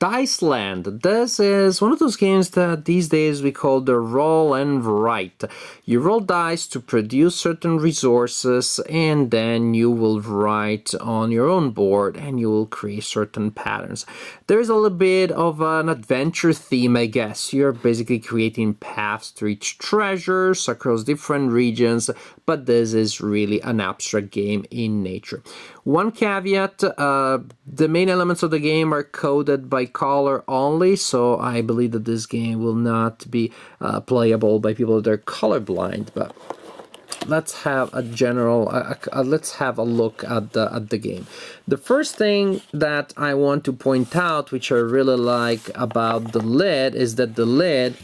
Diceland. This is one of those games that these days we call the roll and write. You roll dice to produce certain resources, and then you will write on your own board and you will create certain patterns. There's a little bit of an adventure theme, I guess. You're basically creating paths to reach treasures across different regions, but this is really an abstract game in nature. One caveat, the main elements of the game are coded by color only, so I believe that this game will not be playable by people that are colorblind, but let's have a general let's have a look at the game. The first thing that I want to point out, which I really like about the lid, is that the lid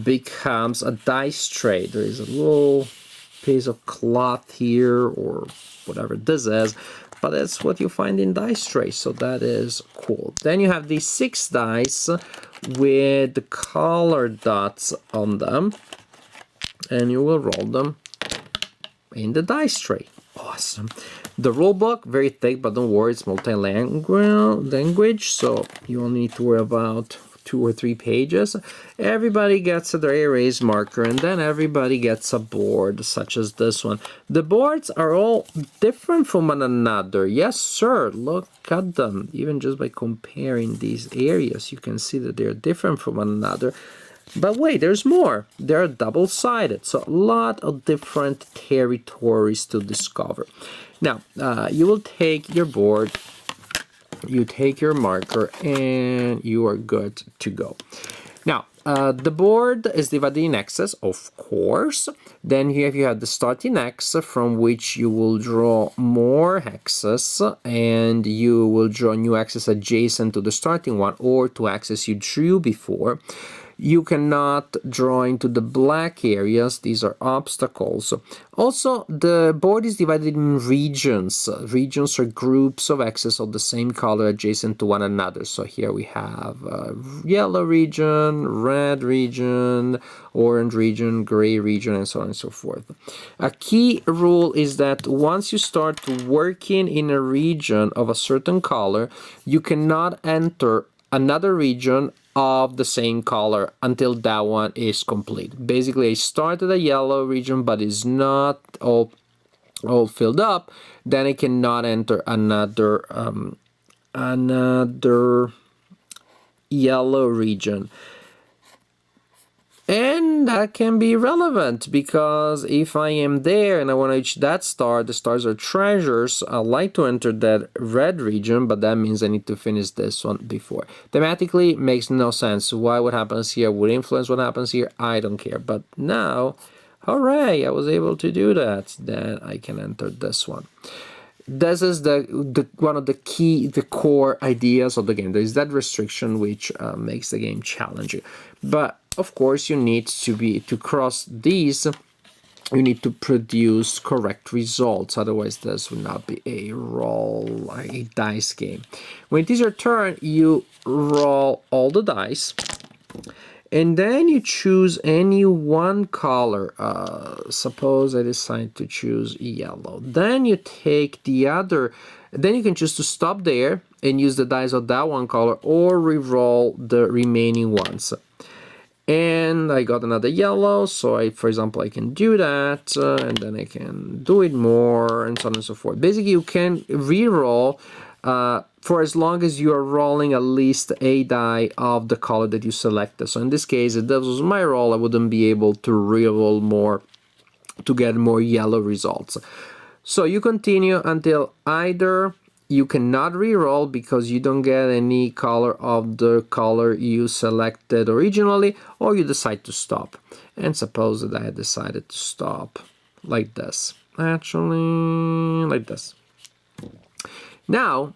becomes a dice tray. There is a little piece of cloth here or whatever this is, but that's what you find in dice trays, so that is cool. Then you have these 6 dice with the color dots on them, and you will roll them in the dice tray. Awesome. The rule book, very thick, but don't worry, it's multi-language, so you only need to worry about 2 or 3 pages. Everybody gets their erase marker, and then everybody gets a board, such as this one. The boards are all different from one another. Yes, sir. Look at them. Even just by comparing these areas, you can see that they're different from one another. But wait, there's more. They're double-sided, so a lot of different territories to discover. Now, you will take your board, you take your marker, and you are good to go. Now, the board is divided in X's, of course. Then here you have the starting X, from which you will draw more X's, and you will draw new X's adjacent to the starting one, or to X's you drew before. You cannot draw into the black areas. These are obstacles. Also, the board is divided in regions. Regions are groups of X's of the same color adjacent to one another. So here we have yellow region, red region, orange region, gray region, and so on and so forth. A key rule is that once you start working in a region of a certain color, you cannot enter another region of the same color until that one is complete. Basically, I started a yellow region but is not all filled up, then I cannot enter another yellow region. And that can be relevant, because if I am there and I want to reach that star, the stars are treasures, I like to enter that red region, but that means I need to finish this one before. Thematically, makes no sense. Why what happens here would influence what happens here, I don't care. But now, hooray, I was able to do that. Then I can enter this one. This is the one of the core ideas of the game. There is that restriction which makes the game challenging. But of course, you need to cross these. You need to produce correct results. Otherwise, this would not be a dice game. When it is your turn, you roll all the dice, and then you choose any one color. Suppose I decide to choose yellow. Then you take the other. Then you can choose to stop there and use the dice of that one color, or re-roll the remaining ones. And I got another yellow, so for example, I can do that, and then I can do it more, and so on and so forth. Basically, you can re-roll for as long as you are rolling at least a die of the color that you selected. So in this case, if this was my roll, I wouldn't be able to re-roll more to get more yellow results. So you continue until either you cannot re-roll because you don't get any color of the color you selected originally, or you decide to stop. And suppose that I decided to stop like this. Actually, like this. Now,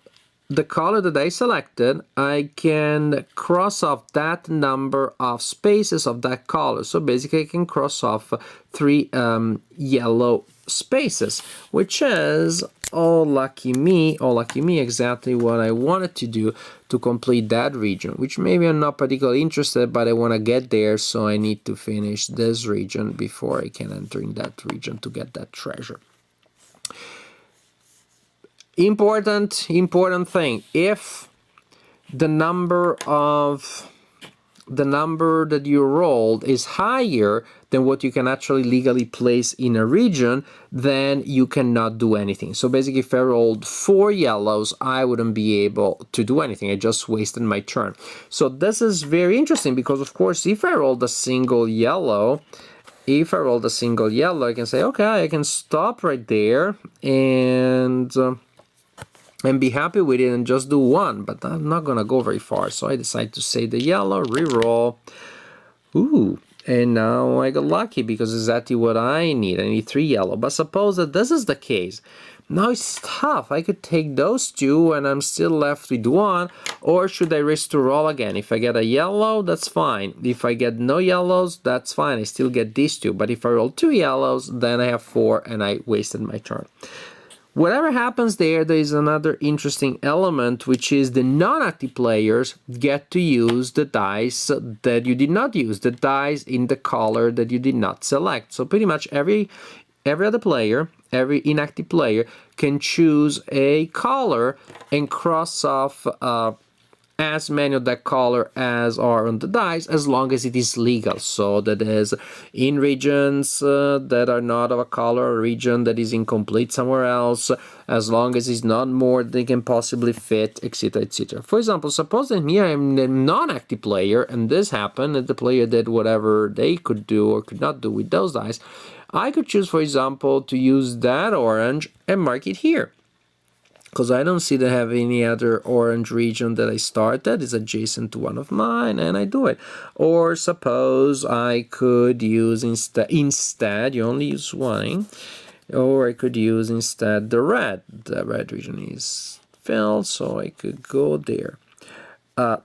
the color that I selected, I can cross off that number of spaces of that color. So basically, I can cross off 3 yellow spaces, which is, oh lucky me, exactly what I wanted to do to complete that region, which maybe I'm not particularly interested, but I want to get there, so I need to finish this region before I can enter in that region to get that treasure. Important thing, if the number that you rolled is higher than what you can actually legally place in a region, then you cannot do anything. So basically, if I rolled 4 yellows, I wouldn't be able to do anything. I just wasted my turn. So this is very interesting because, of course, if I rolled a single yellow, I can say, okay, I can stop right there and be happy with it and just do 1, but I'm not gonna go very far, so I decide to say the yellow, reroll. Ooh, and now I got lucky because it's exactly what I need. I need 3 yellow, but suppose that this is the case. Now it's tough. I could take those 2 and I'm still left with 1, or should I risk to roll again? If I get a yellow, that's fine. If I get no yellows, that's fine. I still get these 2, but if I roll 2 yellows, then I have 4 and I wasted my turn. Whatever happens there is another interesting element, which is the non-active players get to use the dice that you did not use, the dice in the color that you did not select. So pretty much every other player, every inactive player can choose a color and cross off as many of that color as are on the dice, as long as it is legal. So that is in regions that are not of a color, a region that is incomplete somewhere else, as long as it's not more than they can possibly fit, etc., etc. For example, suppose that here I'm a non-active player and this happened, and the player did whatever they could do or could not do with those dice. I could choose, for example, to use that orange and mark it here, because I don't see to have any other orange region that I started is adjacent to one of mine, and I do it. Or suppose I could use instead, you only use one, or I could use instead the red. The red region is filled, so I could go there.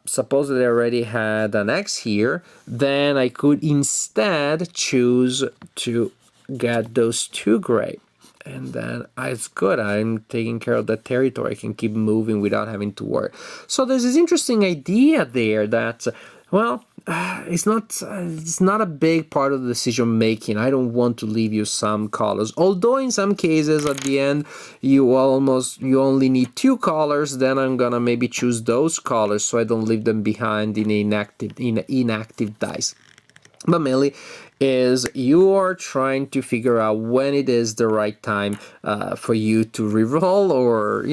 Suppose that I already had an X here, then I could instead choose to get those 2 gray. And then it's good. I'm taking care of that territory. I can keep moving without having to worry. So there's this interesting idea there that, well, it's not a big part of the decision making. I don't want to leave you some colors. Although in some cases at the end you only need 2 colors, then I'm gonna maybe choose those colors so I don't leave them behind in inactive dice. But mainly is you are trying to figure out when it is the right time for you to reroll, or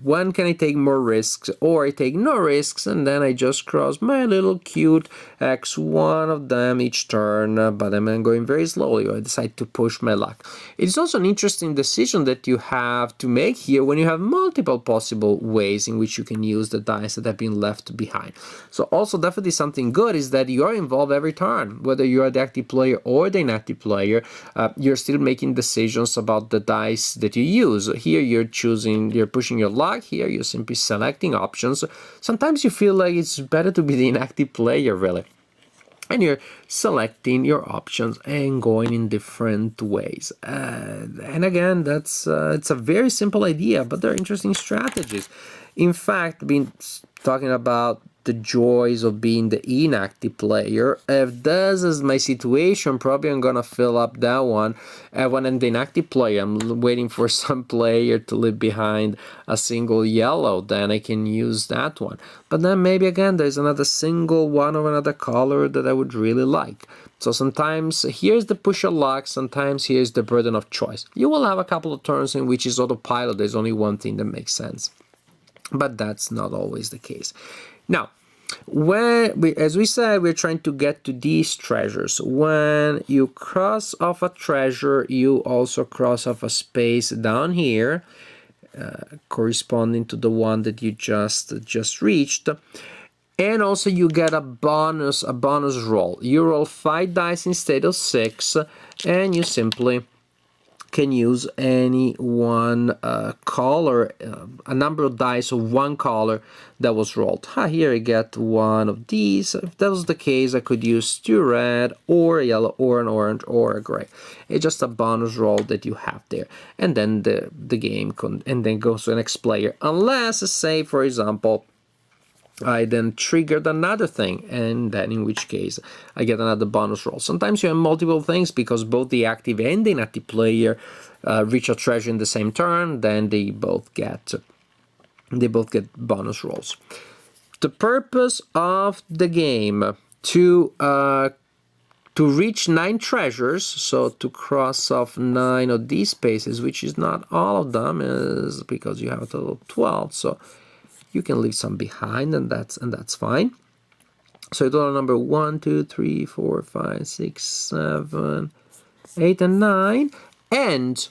when can I take more risks, or I take no risks and then I just cross my little cute X, one of them each turn, but I'm going very slowly, or I decide to push my luck. It's also an interesting decision that you have to make here when you have multiple possible ways in which you can use the dice that have been left behind. So also definitely something good is that you are involved every turn, whether you are the active player or the inactive player. You're still making decisions about the dice that you use. Here you're pushing your luck. Here you're simply selecting options. Sometimes you feel like it's better to be the inactive player, really. And you're selecting your options and going in different ways. And again, it's a very simple idea, but they're interesting strategies. In fact, talking about the joys of being the inactive player, if this is my situation, probably I'm gonna fill up that one. When I'm the inactive player, I'm waiting for some player to leave behind a single yellow, then I can use that one. But then maybe again there's another single one of another color that I would really like. So sometimes here's the push of luck, sometimes here's the burden of choice. You will have a couple of turns in which is autopilot, there's only one thing that makes sense. But that's not always the case. Now, as we said, we're trying to get to these treasures. When you cross off a treasure, you also cross off a space down here, corresponding to the one that you just reached. And also you get a bonus roll. You roll 5 dice instead of 6, and you simply can use any one color, a number of dice of one color that was rolled. Here I get one of these. If that was the case, I could use 2 red, or a yellow, or an orange, or a gray. It's just a bonus roll that you have there. And then the game goes to the next player. Unless, say, for example, I then triggered another thing, and then in which case I get another bonus roll. Sometimes you have multiple things because both the active and the inactive player reach a treasure in the same turn, then they both get bonus rolls. The purpose of the game to reach 9 treasures, so to cross off 9 of these spaces, which is not all of them, is because you have a total of 12, so you can leave some behind, and that's fine. So total number 1, 2, 3, 4, 5, 6, 7, 8, and 9, and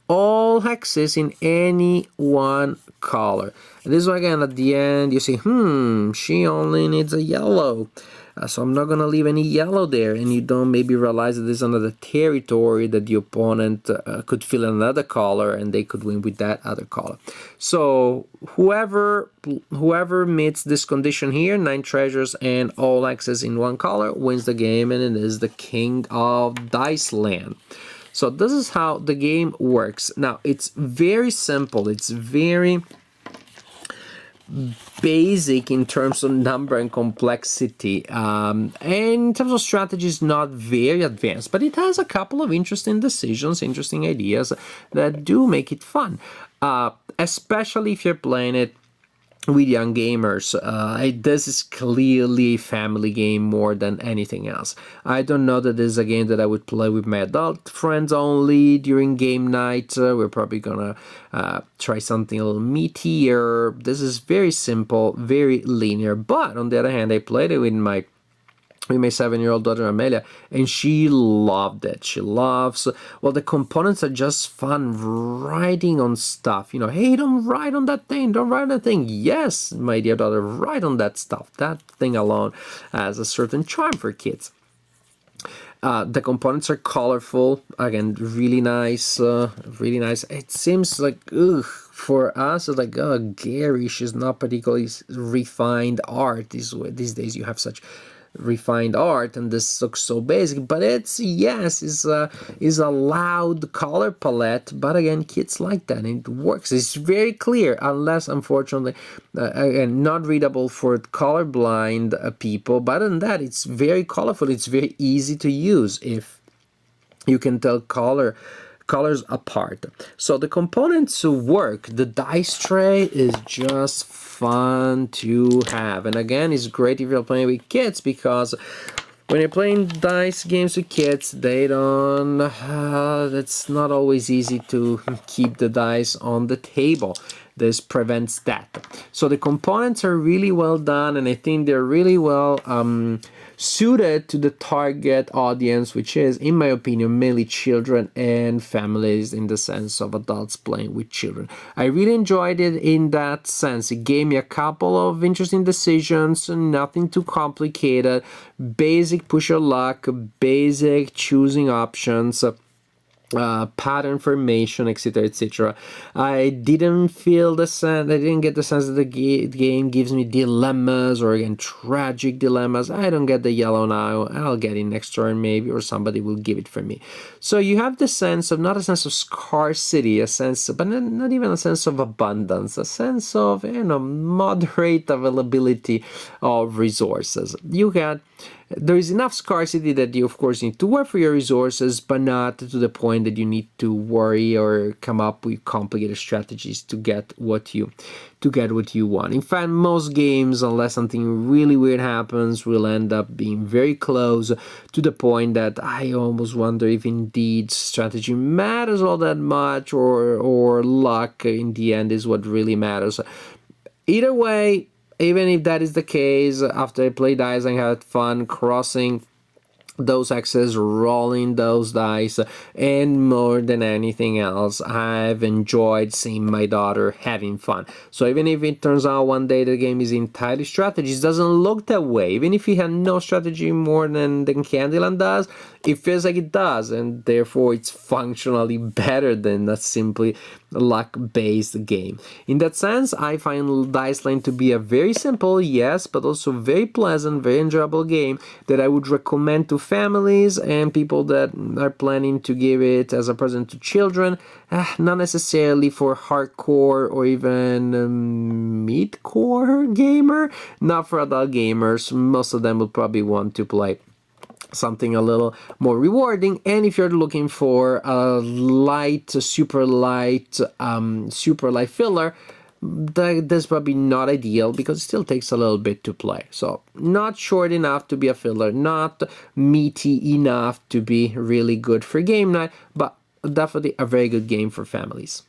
all hexes in any one color. And this one again at the end you see, she only needs a yellow. So I'm not going to leave any yellow there, and you don't maybe realize that there's another territory that the opponent could fill in another color, and they could win with that other color. So whoever meets this condition here, 9 treasures and all access in one color, wins the game, and it is the king of Diceland. So this is how the game works. Now, it's very simple. It's very basic in terms of number and complexity, and in terms of strategy is not very advanced, but it has a couple of interesting decisions, interesting ideas that do make it fun, especially if you're playing it with young gamers. This is clearly a family game more than anything else. I don't know that this is a game that I would play with my adult friends only during game night. We're probably gonna try something a little meatier. This is very simple, very linear, but on the other hand, I played it with my 7-year-old daughter Amelia, and she loved it. She loves, well, the components are just fun. Writing on stuff, hey, don't write on that thing, don't write on that thing. Yes, my dear daughter, write on that stuff. That thing alone has a certain charm for kids. The components are colorful, again, really nice, really nice. It seems like, for us, it's like, garish is not particularly refined art. These days you have such refined art, and this looks so basic, but it's a loud color palette, but again, kids like that, and it works. It's very clear, unless unfortunately again, not readable for colorblind people, but other than that, it's very colorful. It's very easy to use if you can tell colors apart. So the components work. The dice tray is just fun to have, and again, it's great if you're playing with kids, because when you're playing dice games with kids, they don't it's not always easy to keep the dice on the table. This prevents that. So the components are really well done, and I think they're really well suited to the target audience, which is, in my opinion, mainly children and families, in the sense of adults playing with children. I really enjoyed it in that sense. It gave me a couple of interesting decisions, nothing too complicated, basic push your luck, basic choosing options, pattern formation, etc., etc. I didn't feel the sense, I didn't get the sense that the game gives me dilemmas, or again, tragic dilemmas. I don't get the yellow now, I'll get it next turn maybe, or somebody will give it for me. So you have the sense of, not a sense of scarcity, a sense, but not even a sense of abundance, a sense of, moderate availability of resources. There is enough scarcity that you, of course, need to work for your resources, but not to the point that you need to worry or come up with complicated strategies to get what you want. In fact, most games, unless something really weird happens, will end up being very close, to the point that I almost wonder if indeed strategy matters all that much, or luck in the end is what really matters. Either way, even if that is the case, after I played dice, I had fun crossing those X's, rolling those dice, and more than anything else, I've enjoyed seeing my daughter having fun. So even if it turns out one day the game is entirely strategy, it doesn't look that way. Even if it had no strategy more than Candyland does, it feels like it does, and therefore it's functionally better than a simply luck-based game. In that sense, I find Diceland to be a very simple, yes, but also very pleasant, very enjoyable game that I would recommend to families and people that are planning to give it as a present to children, not necessarily for hardcore or even mid-core gamer, not for adult gamers. Most of them will probably want to play something a little more rewarding, and if you're looking for a light, super light filler, that's probably not ideal because it still takes a little bit to play. So not short enough to be a filler, not meaty enough to be really good for game night, but definitely a very good game for families.